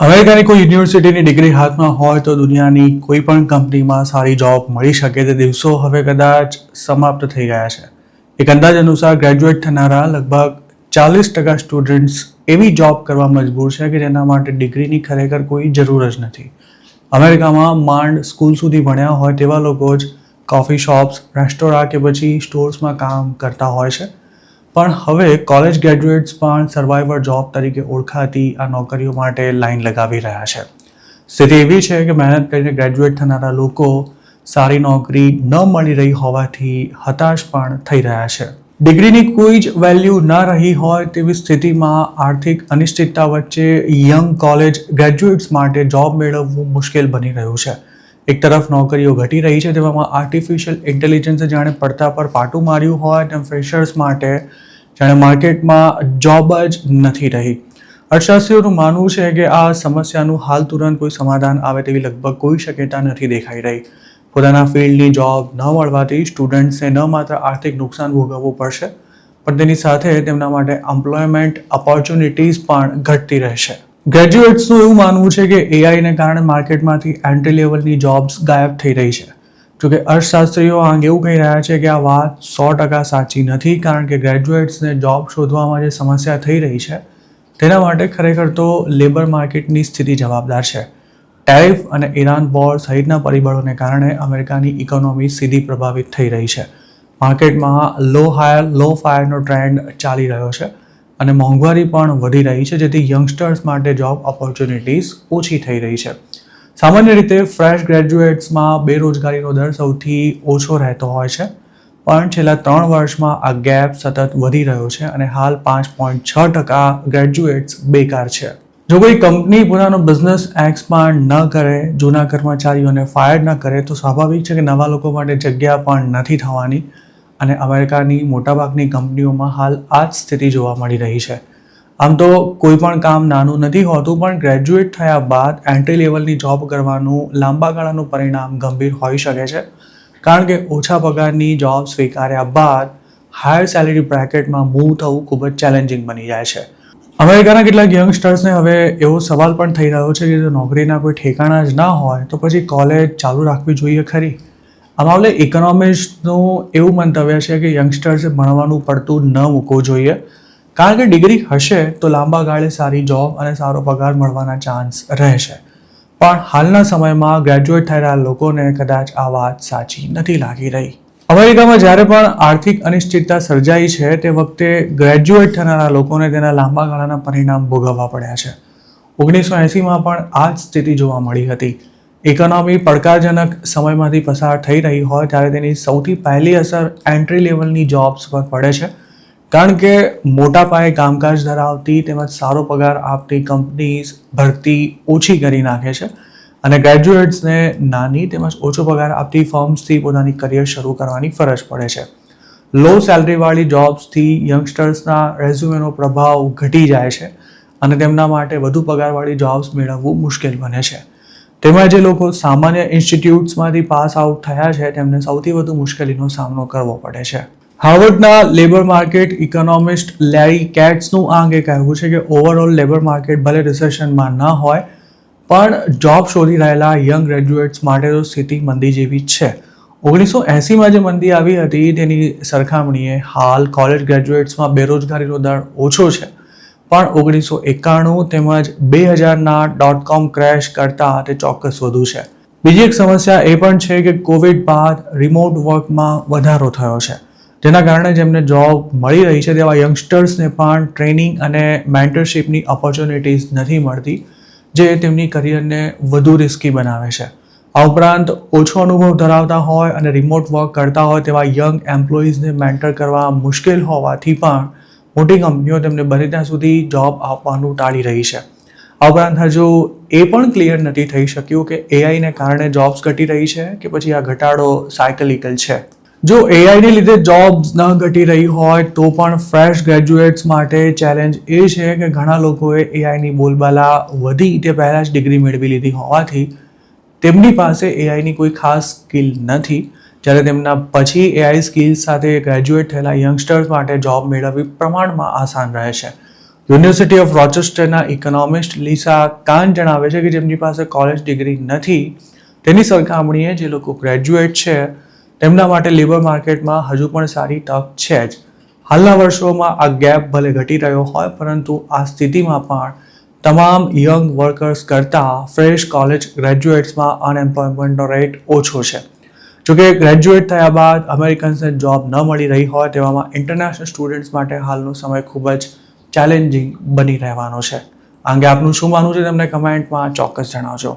અમેરિકાની કોઈ યુનિવર્સિટીની ડિગ્રી હાથમાં હોય તો દુનિયાની કોઈ પણ કંપનીમાં સારી જોબ મળી શકે તે દિવસો હવે કદાચ સમાપ્ત થઈ ગયા છે. એક અંદાજ અનુસાર ગ્રેજ્યુએટ થનારા લગભગ 40% સ્ટુડન્ટ્સ એવી જોબ કરવા મજબૂર છે કે જેના માટે ડિગ્રીની ખરેખર કોઈ જરૂર જ નથી. અમેરિકામાં માંડ સ્કૂલ સુધી ભણ્યા હોય તેવા લોકો જ કોફી શોપ્સ, રેસ્ટોરાં કે પછી સ્ટોર્સમાં કામ કરતા હોય છે. પણ હવે કોલેજ ગ્રેજ્યુએટ્સ પણ સર્વાઈવર જોબ તરીકે ઓળખાતી આ નોકરીઓ માટે લાઈન લગાવી રહ્યા છે. સ્થિતિ એવી છે કે મહેનત કરીને ગ્રેજ્યુએટ થનારા લોકો સારી નોકરી ન મળી રહી હોવાથી હતાશ પણ થઈ રહ્યા છે. ડિગ્રીની કોઈ જ વેલ્યુ ન રહી હોય તેવી સ્થિતિમાં આર્થિક અનિશ્ચિતતા વચ્ચે યંગ કોલેજ ગ્રેજ્યુએટ્સ માટે જોબ મેળવવું મુશ્કેલ બની રહ્યું છે. એક તરફ નોકરીઓ ઘટી રહી છે તેવામાં આર્ટિફિશિયલ ઇન્ટેલિજન્સે જાણે પડતા પર પાટું માર્યું હોય તેમ ફ્રેશર્સ માટે જાણે માર્કેટમાં જોબ જ નથી રહી. અર્થશાસ્ત્રીઓનું માનવું છે કે આ સમસ્યાનું હાલ તુરંત કોઈ સમાધાન આવે તેવી લગભગ કોઈ શક્યતા નથી દેખાઈ રહી. પોતાના ફિલ્ડની જોબ ન મળવાથી સ્ટુડન્ટ્સને ન માત્ર આર્થિક નુકસાન ભોગવવું પડશે પણ તેની સાથે તેમના માટે એમ્પ્લોયમેન્ટ ઓપોર્ચ્યુનિટીઝ પણ ઘટતી રહેશે. ગ્રેજ્યુએટ્સનું એવું માનવું છે કે એઆઈને કારણે માર્કેટમાંથી એન્ટ્રી લેવલની જોબ્સ ગાયબ થઈ રહી છે. જોકે અર્થશાસ્ત્રીઓ આ અંગે એવું કહી રહ્યા છે કે આ વાત 100% સાચી નથી, કારણ કે ગ્રેજ્યુએટ્સને જોબ શોધવામાં જે સમસ્યા થઈ રહી છે તેના માટે ખરેખર તો લેબર માર્કેટની સ્થિતિ જવાબદાર છે. ટેરિફ અને ઈરાન વોર સહિતના પરિબળોને કારણે અમેરિકાની ઇકોનોમી સીધી પ્રભાવિત થઈ રહી છે. માર્કેટમાં લો હાયર લો ફાયરનો ટ્રેન્ડ ચાલી રહ્યો છે અને મોંઘવારી પણ વધી રહી છે, જેથી યંગસ્ટર્સ માટે જોબ ઓપોર્ચ્યુનિટીઝ ઓછી થઈ રહી છે. સામાન્ય રીતે ફ્રેશ ગ્રેજ્યુએટ્સમાં બેરોજગારીનો દર સૌથી ઓછો રહેતો હોય છે, પણ છેલ્લા 3 વર્ષમાં આ ગેપ સતત વધી રહ્યો છે અને હાલ 5.6% ગ્રેજ્યુએટ્સ બેકાર છે. જો કોઈ કંપની પોતાનો બિઝનેસ એક્સપાન્ડ ન કરે, જૂના કર્મચારીઓને ફાયર ન કરે તો સ્વાભાવિક છે કે નવા લોકો માટે જગ્યા પણ નથી થવાની અને અમેરિકાની મોટાભાગની કંપનીઓમાં હાલ આ જ સ્થિતિ જોવા મળી રહી છે. આમ તો કોઈ પણ કામ નાનું નથી હોતું, પણ ગ્રેજ્યુએટ થયા બાદ એન્ટ્રી લેવલની જોબ કરવાનું લાંબા ગાળાનું પરિણામ ગંભીર હોઈ શકે છે, કારણ કે ઓછા પગારની જોબ સ્વીકાર્યા બાદ હાયર સેલેરી બ્રેકેટમાં મૂવ થવું ખૂબ જ ચેલેન્જિંગ બની જાય છે. અમેરિકાના કેટલાક યંગસ્ટર્સને હવે એવો સવાલ પણ થઈ રહ્યો છે કે જો નોકરીના કોઈ ઠેકાણા જ ના હોય તો પછી કોલેજ ચાલુ રાખવી જોઈએ ખરી? આ મામલે ઇકોનોમિસ્ટનું એવું મંતવ્ય છે કે યંગસ્ટર્સે ભણવાનું પડતું ન મૂકવું જોઈએ, કારણ કે ડિગ્રી હશે તો લાંબા ગાળે સારી જોબ અને સારો પગાર મળવાના ચાન્સ રહેશે. પણ હાલના સમયમાં ગ્રેજ્યુએટ થયેલા લોકોને કદાચ આ વાત સાચી નથી લાગી રહી. અમેરિકામાં જ્યારે પણ આર્થિક અનિશ્ચિતતા સર્જાઈ છે તે વખતે ગ્રેજ્યુએટ થનારા લોકોને તેના લાંબા ગાળાના પરિણામ ભોગવવા પડ્યા છે. 1980માં પણ આ જ સ્થિતિ જોવા મળી હતી. ઇકોનોમી પડકારજનક સમયમાંથી પસાર થઈ રહી હોય ત્યારે તેની સૌથી પહેલી અસર એન્ટ્રી લેવલની જોબ્સ પર પડે છે, કારણ કે મોટા પાયે કામકાજ ધરાવતી તેમજ સારો પગાર આપતી કંપનીઝ ભરતી ઓછી કરી નાખે છે અને ગ્રેજ્યુએટ્સને નાની તેમજ ઓછો પગાર આપતી ફર્મ્સથી પોતાની કરિયર શરૂ કરવાની ફરજ પડે છે. લો સેલરીવાળી જોબ્સથી યંગસ્ટર્સના રેઝ્યુમેનો પ્રભાવ ઘટી જાય છે અને તેમના માટે વધુ પગારવાળી જોબ્સ મેળવવું મુશ્કેલ બને છે. તેમાં જે લોકો સામાન્ય ઇન્સ્ટિટ્યૂટ્સમાંથી પાસ આઉટ થયા છે તેમને સૌથી વધુ મુશ્કેલીનો સામનો કરવો પડે છે. હાર્વર્ડના લેબર માર્કેટ ઇકોનોમિસ્ટ લેરી કેટ્સનું આ અંગે કહેવું છે કે ઓવરઓલ લેબર માર્કેટ ભલે રિસેશનમાં ન હોય પણ જોબ શોધી રહેલા યંગ ગ્રેજ્યુએટ્સ માટે તો સ્થિતિ મંદી જેવી જ છે. 1980માં જે મંદી આવી હતી તેની સરખામણીએ હાલ કોલેજ ગ્રેજ્યુએટ્સમાં બેરોજગારીનો દર ઓછો છે, પણ 1991 તેમજ 2000ના .com ક્રેશ કરતાં તે ચોક્કસ વધુ છે. બીજી એક સમસ્યા એ પણ છે કે કોવિડ બાદ રિમોટ વર્કમાં વધારો થયો છે, જેના કારણે જેમને જોબ મળી રહી છે તેવા યંગસ્ટર્સને પણ ટ્રેનિંગ અને મેન્ટરશિપની ઓપોર્ચ્યુનિટીઝ નથી મળતી, જે તેમની કરિયરને વધુ રિસ્કી બનાવે છે. આ ઉપરાંત ઓછો અનુભવ ધરાવતા હોય અને રિમોટ વર્ક કરતા હોય તેવા યંગ એમ્પ્લોઈઝને મેન્ટર કરવા મુશ્કેલ હોવાથી પણ મોટી કંપનીઓ તેમને બને ત્યાં સુધી જોબ આપવાનું ટાળી રહી છે. આ ઉપરાંત હજુ એ પણ ક્લિયર નથી થઈ શક્યું કે એઆઈને કારણે જોબ્સ ઘટી રહી છે કે પછી આ ઘટાડો સાયકલિકલ છે. જો એઆઈને લીધે જોબ્સ ન ઘટી રહી હોય તો પણ ફ્રેશ ગ્રેજ્યુએટ્સ માટે ચેલેન્જ એ છે કે ઘણા લોકોએ એઆઈની બોલબાલા વધી તે પહેલાં જ ડિગ્રી મેળવી લીધી હોવાથી તેમની પાસે એઆઈની કોઈ ખાસ સ્કિલ નથી, જ્યારે તેમના પછી એઆઈ સ્કિલ્સ સાથે ગ્રેજ્યુએટ થયેલા યંગસ્ટર્સ માટે જોબ મેળવવી પ્રમાણમાં આસાન રહે છે. યુનિવર્સિટી ઓફ રોચેસ્ટરના ઇકોનોમિસ્ટ લિસા કાન જણાવે છે કે જેમની પાસે કોલેજ ડિગ્રી નથી તેની સરખામણીએ જે લોકો ગ્રેજ્યુએટ છે તેમના માટે લેબર માર્કેટમાં હજુ પણ સારી તક છે જ. હાલના વર્ષોમાં આ ગેપ ભલે ઘટી રહ્યો હોય પરંતુ આ સ્થિતિમાં પણ તમામ યંગ વર્કર્સ કરતાં ફ્રેશ કોલેજ ગ્રેજ્યુએટ્સમાં અનએમ્પ્લોયમેન્ટનો રેટ ઓછો છે. જોકે ગ્રેજ્યુએટ થયા બાદ અમેરિકન્સને જોબ ન મળી રહી હોય તેવામાં ઇન્ટરનેશનલ સ્ટુડન્ટ્સ માટે હાલનો સમય ખૂબ જ ચેલેન્જિંગ બની રહેવાનો છે. આ અંગે આપનું શું માનવું છે તમને કમેન્ટમાં ચોક્કસ જણાવજો.